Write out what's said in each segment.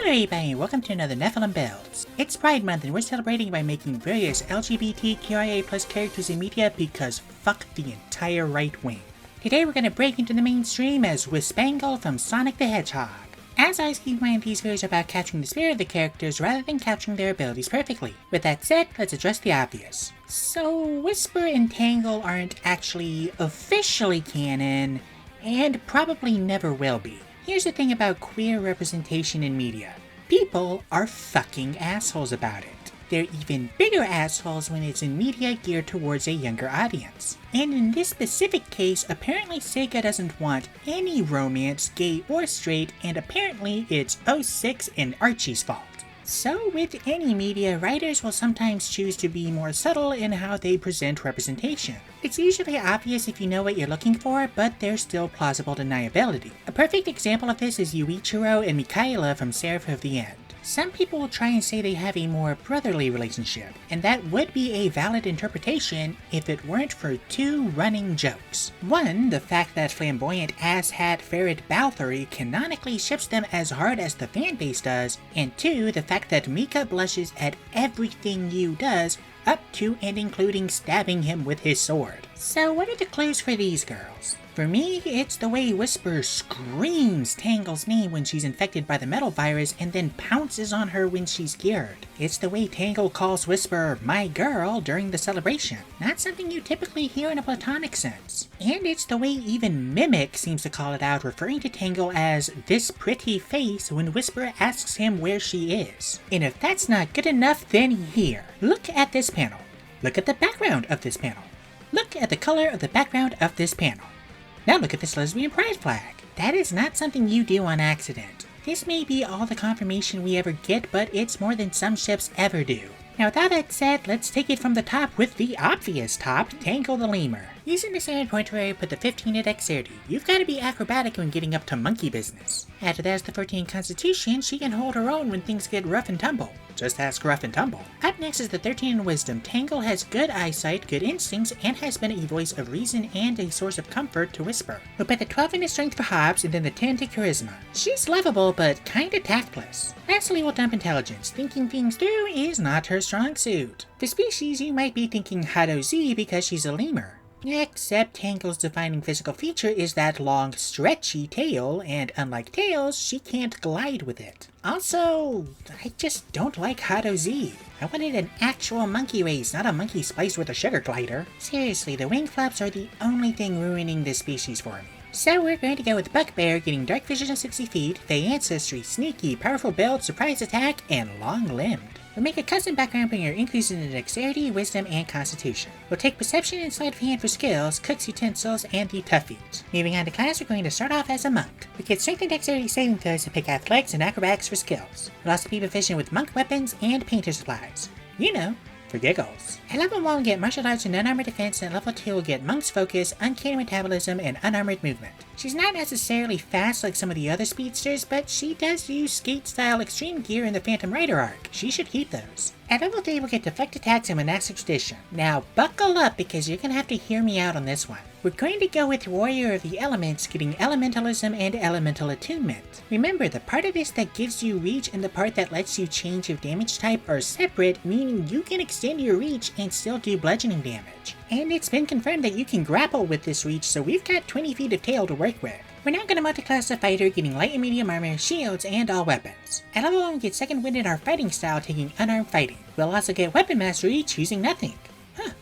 everybody, and welcome to another Nephilim Builds. It's Pride Month and we're celebrating by making various LGBTQIA+ characters in media because fuck the entire right wing. Today we're going to break into the mainstream as Whispangle from Sonic the Hedgehog. As always, keep in mind these videos are about capturing the spirit of the characters rather than capturing their abilities perfectly. With that said, let's address the obvious. So, Whisper and Tangle aren't actually officially canon, and probably never will be. Here's the thing about queer representation in media. People are fucking assholes about it. They're even bigger assholes when it's in media geared towards a younger audience. And in this specific case, apparently Sega doesn't want any romance, gay or straight, and apparently it's 06 and Archie's fault. So with any media, writers will sometimes choose to be more subtle in how they present representation. It's usually obvious if you know what you're looking for, but there's still plausible deniability. A perfect example of this is Yuichiro and Mikaela from Seraph of the End. Some people will try and say they have a more brotherly relationship, and that would be a valid interpretation if it weren't for two running jokes. One, the fact that flamboyant asshat Ferret Balthury canonically ships them as hard as the fanbase does, and two, the fact that Mika blushes at everything Yu does, up to and including stabbing him with his sword. So what are the clues for these girls? For me, it's the way Whisper screams Tangle's name when she's infected by the metal virus and then pounces on her when she's cured. It's the way Tangle calls Whisper my girl during the celebration, not something you typically hear in a platonic sense. And it's the way even Mimic seems to call it out, referring to Tangle as this pretty face when Whisper asks him where she is. And if that's not good enough, then here, look at this panel. Look at the background of this panel. Look at the color of the background of this panel. Now look at this lesbian pride flag. That is not something you do on accident. This may be all the confirmation we ever get, but it's more than some ships ever do. Now with all that said, let's take it from the top with the obvious top, Tangle the Lemur. Using the standard point where I put the 15 at dexterity, you've got to be acrobatic when getting up to monkey business. After that is the 14 constitution, she can hold her own when things get rough and tumble. Just ask Rough and Tumble. Up next is the 13 in wisdom. Tangle has good eyesight, good instincts, and has been a voice of reason and a source of comfort to Whisper. We'll put the 12 in strength for Hobbs and then the 10 to charisma. She's lovable but kinda tactless. Lastly, we'll dump intelligence. Thinking things through is not her strong suit. For species, you might be thinking Hado Z because she's a lemur. Except Tangle's defining physical feature is that long, stretchy tail, and unlike tails, she can't glide with it. Also, I just don't like Hado Z. I wanted an actual monkey race, not a monkey spliced with a sugar glider. Seriously, the wing flaps are the only thing ruining this species for me. So we're going to go with Buckbear getting dark vision of 60 feet, Fey ancestry, sneaky, powerful build, surprise attack, and long-limbed. We'll make a custom background bring your increases in dexterity, wisdom, and constitution. We'll take perception and sleight of hand for skills, cook's utensils, and the tough feats. Moving on to class, we're going to start off as a monk. We get strength and dexterity saving throws to pick athletics and acrobatics for skills. We'll also be proficient with monk weapons and painter supplies. You know, for giggles. At level 1 we'll get martial arts and unarmored defense, and at level 2 we'll get monk's focus, uncanny metabolism, and unarmored movement. She's not necessarily fast like some of the other speedsters, but she does use skate-style extreme gear in the Phantom Rider arc. She should keep those. At level 3 we'll get deflect attacks and monastic tradition. Now buckle up because you're gonna have to hear me out on this one. We're going to go with Warrior of the Elements, getting elementalism and elemental attunement. Remember, the part of this that gives you reach and the part that lets you change your damage type are separate, meaning you can extend your reach and still do bludgeoning damage. And it's been confirmed that you can grapple with this reach, so we've got 20 feet of tail to work with. We're now going to multi-class the fighter, getting light and medium armor, shields, and all weapons. At level 1 we get second wind in our fighting style, taking unarmed fighting. We'll also get weapon mastery, choosing nothing.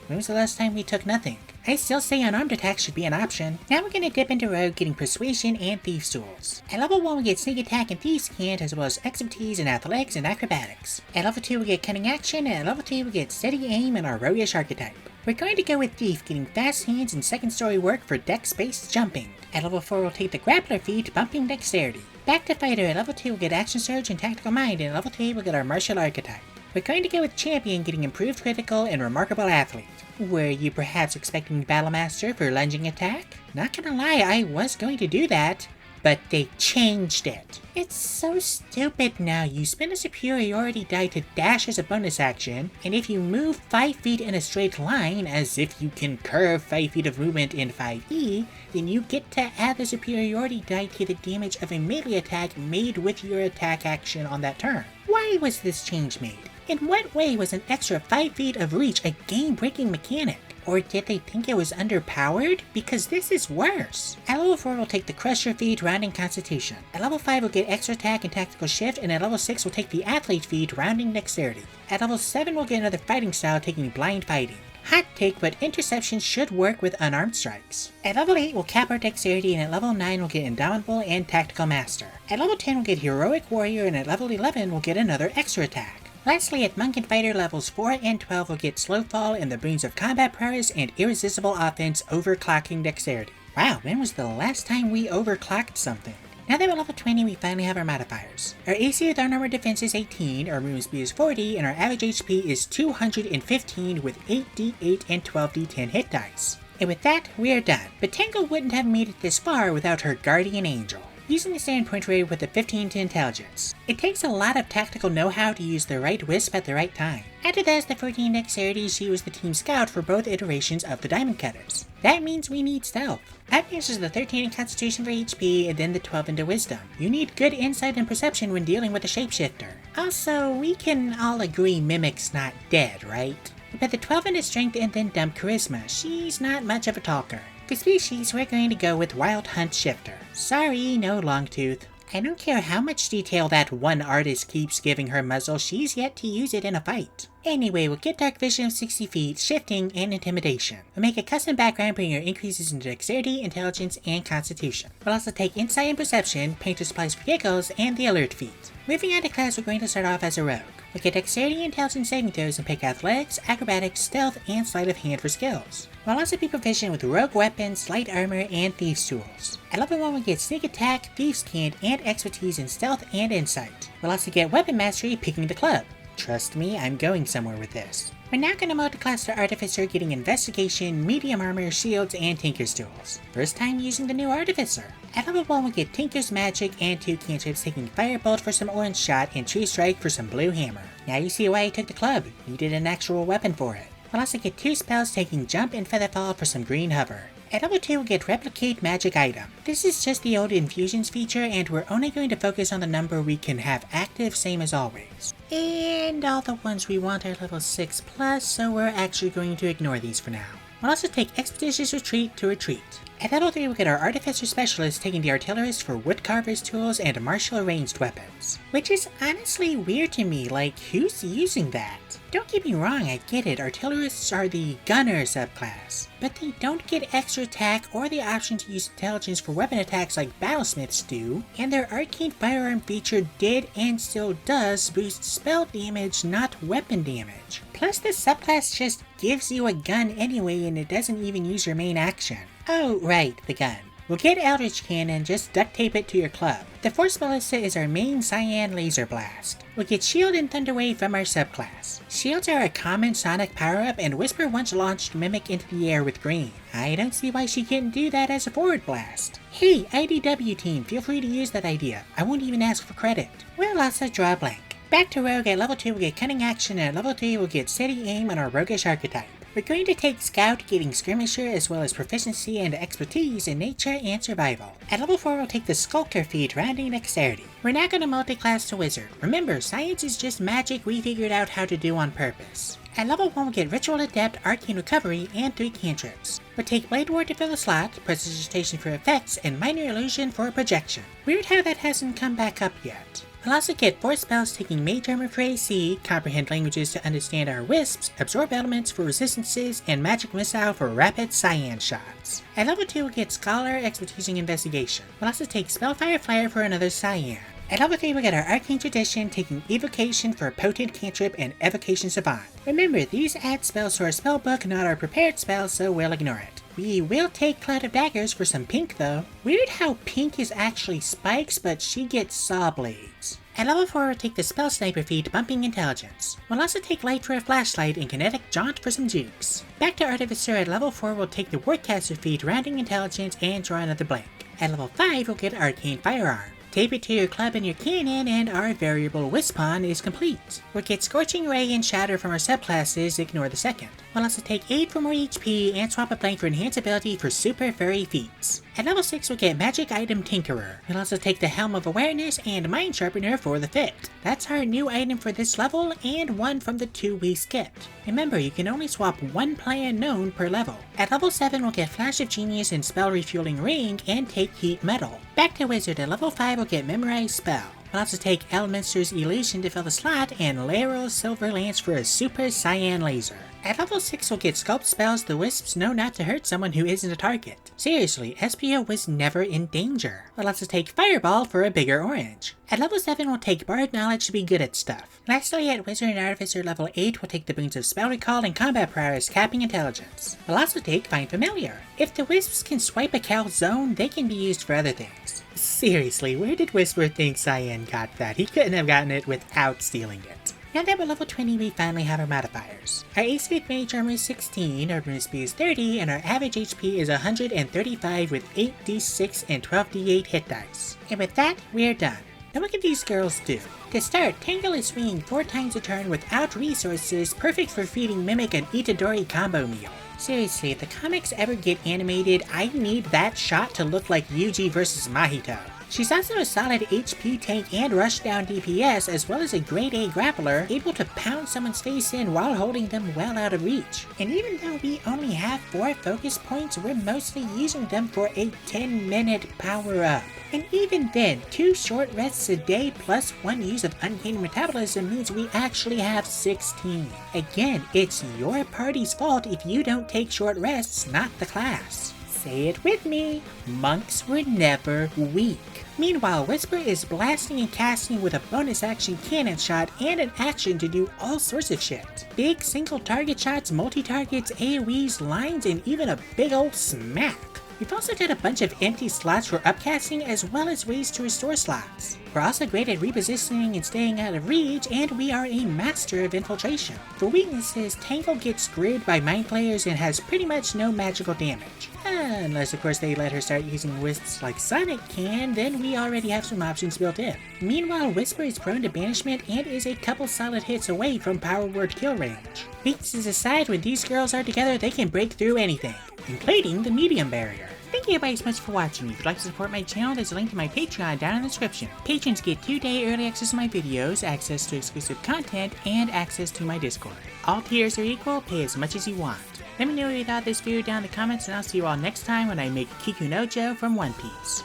When was the last time we took nothing? I still say unarmed attacks should be an option. Now we're going to dip into rogue, getting persuasion and thieves tools. At level 1 we get sneak attack and thieves cant, as well as expertise in athletics and acrobatics. At level 2 we get cunning action, and at level 3 we get steady aim and our roguish archetype. We're going to go with thief, getting fast hands and second story work for dex-based jumping. At level 4 we'll take the grappler feat, bumping dexterity. Back to fighter. At level 2 we'll get action surge and tactical mind, and at level 3 we'll get our martial archetype. We're going to go with champion, getting improved critical and remarkable athlete. Were you perhaps expecting Battle Master for lunging attack? Not gonna lie, I was going to do that. but they changed it. It's so stupid now. You spend a superiority die to dash as a bonus action, and if you move 5 feet in a straight line, as if you can curve 5 feet of movement in 5e, then you get to add the superiority die to the damage of a melee attack made with your attack action on that turn. Why was this change made? In what way was an extra 5 feet of reach a game-breaking mechanic? Or did they think it was underpowered? Because this is worse. At level 4 we'll take the Crusher feat, rounding Constitution. At level 5 we'll get Extra Attack and Tactical Shift, and at level 6 we'll take the Athlete feat, rounding Dexterity. At level 7 we'll get another Fighting Style, taking Blind Fighting. Hot take, but Interception should work with Unarmed Strikes. At level 8 we'll cap our Dexterity, and at level 9 we'll get Indomitable and Tactical Master. At level 10 we'll get Heroic Warrior, and at level 11 we'll get another Extra Attack. Lastly, at Monk and Fighter levels 4 and 12 will get Slow Fall and the boons of Combat Prowess and Irresistible Offense, overclocking Dexterity. Wow, when was the last time we overclocked something? Now that we're level 20, we finally have our modifiers. Our AC with Unarmored Defense is 18, our movement speed is 40, and our average HP is 215 with 8d8 and 12d10 hit dice. And with that, we are done. But Tangle wouldn't have made it this far without her Guardian Angel. Using the standard point rate with a 15 to intelligence. It takes a lot of tactical know-how to use the right wisp at the right time. After that is the 14 dexterity. She was the team scout for both iterations of the Diamond Cutters. That means we need stealth. Up next is the 13 in constitution for HP and then the 12 into wisdom. You need good insight and perception when dealing with a shapeshifter. Also, we can all agree Mimic's not dead, right? But the 12 into strength and then dump charisma. She's not much of a talker. For species, we're going to go with Wild Hunt Shifter. Sorry, no Longtooth. I don't care how much detail that one artist keeps giving her muzzle, she's yet to use it in a fight. Anyway, we'll get Dark Vision of 60 feet, Shifting, and Intimidation. We'll make a custom background bringing our increases in Dexterity, Intelligence, and Constitution. We'll also take Insight and Perception, Painter Supplies for Giggles, and the Alert feat. Moving on to class, we're going to start off as a Rogue. We'll get Dexterity and Intelligence saving throws and pick Athletics, Acrobatics, Stealth, and Sleight of Hand for skills. We'll also be proficient with Rogue Weapons, Light Armor, and Thieves' Tools. At level 1 we'll get Sneak Attack, Thieves' Cant, and Expertise in Stealth and Insight. We'll also get Weapon Mastery, picking the club. Trust me, I'm going somewhere with this. We're now going to multi-class to Artificer, getting Investigation, Medium Armor, Shields, and Tinker's Tools. First time using the new Artificer. At level 1 we'll get Tinker's Magic and 2 cantrips, taking Firebolt for some Orange Shot and True Strike for some Blue Hammer. Now you see why I took the club. Needed an actual weapon for it. We'll also get 2 spells, taking Jump and Featherfall for some Green Hover. At level 2 we'll get Replicate Magic Item. This is just the old Infusions feature, and we're only going to focus on the number we can have active, same as always. And all the ones we want are level 6+, so we're actually going to ignore these for now. We'll also take Expeditious Retreat to retreat. At level 3 we'll get our Artificer Specialist, taking the Artillerist for Woodcarver's Tools and Martial Ranged Weapons. Which is honestly weird to me, like who's using that? Don't get me wrong, I get it, Artillerists are the Gunner subclass, but they don't get extra attack or the option to use intelligence for weapon attacks like Battlesmiths do, and their Arcane Firearm feature did and still does boost spell damage, not weapon damage. Plus the subclass just gives you a gun anyway and it doesn't even use your main action. Oh right, the gun. We'll get Eldritch Cannon, just duct tape it to your club. The Force Ballista is our main Cyan Laser Blast. We'll get Shield and Thunder Wave from our subclass. Shields are a common sonic power-up, and Whisper once launched Mimic into the air with green. I don't see why she couldn't do that as a forward blast. Hey, IDW team, feel free to use that idea. I won't even ask for credit. We'll also draw a blank. Back to Rogue. At level 2 we'll get Cunning Action, and at level 3 we'll get Steady Aim on our Roguish archetype. We're going to take Scout, getting Skirmisher, as well as Proficiency and Expertise in Nature and Survival. At level 4 we'll take the Skulker feat, rounding Dexterity. We're now going to multi-class to Wizard. Remember, science is just magic we figured out how to do on purpose. At level 1 we'll get Ritual Adept, Arcane Recovery, and 3 cantrips. We'll take Blade Ward to fill a slot, Prestidigitation for effects, and Minor Illusion for projection. Weird how that hasn't come back up yet. We'll also get 4 spells, taking Mage Armor for AC, Comprehend Languages to understand our wisps, Absorb Elements for resistances, and Magic Missile for rapid Cyan shots. At level 2 we'll get Scholar, Expertise in Investigation. We'll also take Spellfire Flyer for another Cyan. At level 3 we'll get our Arcane Tradition, taking Evocation for a Potent Cantrip and Evocation Savant. Remember, these add spells to our spellbook, not our prepared spells, so we'll ignore it. We will take Cloud of Daggers for some pink though. Weird how pink is actually spikes, but she gets saw blades. At level 4, we'll take the Spell Sniper feat, Bumping Intelligence. We'll also take Light for a flashlight and Kinetic Jaunt for some jukes. Back to Artificer at level 4, we'll take the Warcaster feat, Rounding Intelligence, and draw another blank. At level 5, we'll get Arcane Firearm. Tape it to your club and your cannon, and our variable Whispangle is complete. We'll get Scorching Ray and Shatter from our subclasses, ignore the second. We'll also take 8 for more HP and swap a blank for Enhance ability for Super Furry feats. At level 6, we'll get Magic Item Tinkerer. We'll also take the Helm of Awareness and Mind Sharpener for the fit. That's our new item for this level, and one from the 2 we skipped. Remember, you can only swap one play unknown per level. At level 7, we'll get Flash of Genius and Spell Refueling Ring, and take Heat Metal. Back to Wizard, at level 5, we'll get Memorize Spell. We'll also take Elminster's Illusion to fill the slot, and Laero's Silver Lance for a Super Cyan Laser. At level 6, we'll get Sculpt Spells the Wisps know not to hurt someone who isn't a target. Seriously, Espio was never in danger. We'll also take Fireball for a bigger orange. At level 7, we'll take Bard Knowledge to be good at stuff. Lastly, at Wizard and Artificer level 8, we'll take the boons of Spell Recall and Combat Prowess, capping Intelligence. We'll also take Find Familiar. If the Wisps can swipe a calzone, they can be used for other things. Seriously, where did Whisper think Cyan got that? He couldn't have gotten it without stealing it. Now that we're level 20, we finally have our modifiers. Our AC Mage Armor is 16, our Burn Speed is 30, and our average HP is 135 with 8d6 and 12d8 hit dice. And with that, we're done. Now what can these girls do? To start, Tangle is swinging 4 times a turn without resources, perfect for feeding Mimic an Itadori combo meal. Seriously, if the comics ever get animated, I need that shot to look like Yuji vs Mahito. She's also a solid HP tank and rushdown DPS, as well as a grade A grappler, able to pound someone's face in while holding them well out of reach. And even though we only have 4 focus points, we're mostly using them for a 10-minute power up. And even then, 2 short rests a day plus 1 use of Uncanny Metabolism means we actually have 16. Again, it's your party's fault if you don't take short rests, not the class. Say it with me, monks were never weak. Meanwhile, Whisper is blasting and casting with a bonus action cannon shot and an action to do all sorts of shit. Big single target shots, multi-targets, AoEs, lines, and even a big old smack. We've also got a bunch of empty slots for upcasting as well as ways to restore slots. We're also great at repositioning and staying out of reach, and we are a master of infiltration. For weaknesses, Tangle gets screwed by mind players and has pretty much no magical damage. Unless of course they let her start using wisps like Sonic can, then we already have some options built in. Meanwhile, Whisper is prone to banishment and is a couple solid hits away from power word kill range. Weaknesses aside, when these girls are together they can break through anything, including the medium barrier. Thank you everybody so much for watching. If you'd like to support my channel, there's a link to my Patreon down in the description. Patrons get 2-day early access to my videos, access to exclusive content, and access to my Discord. All tiers are equal, pay as much as you want. Let me know what you thought of this video down in the comments, and I'll see you all next time when I make Kikunojo from One Piece.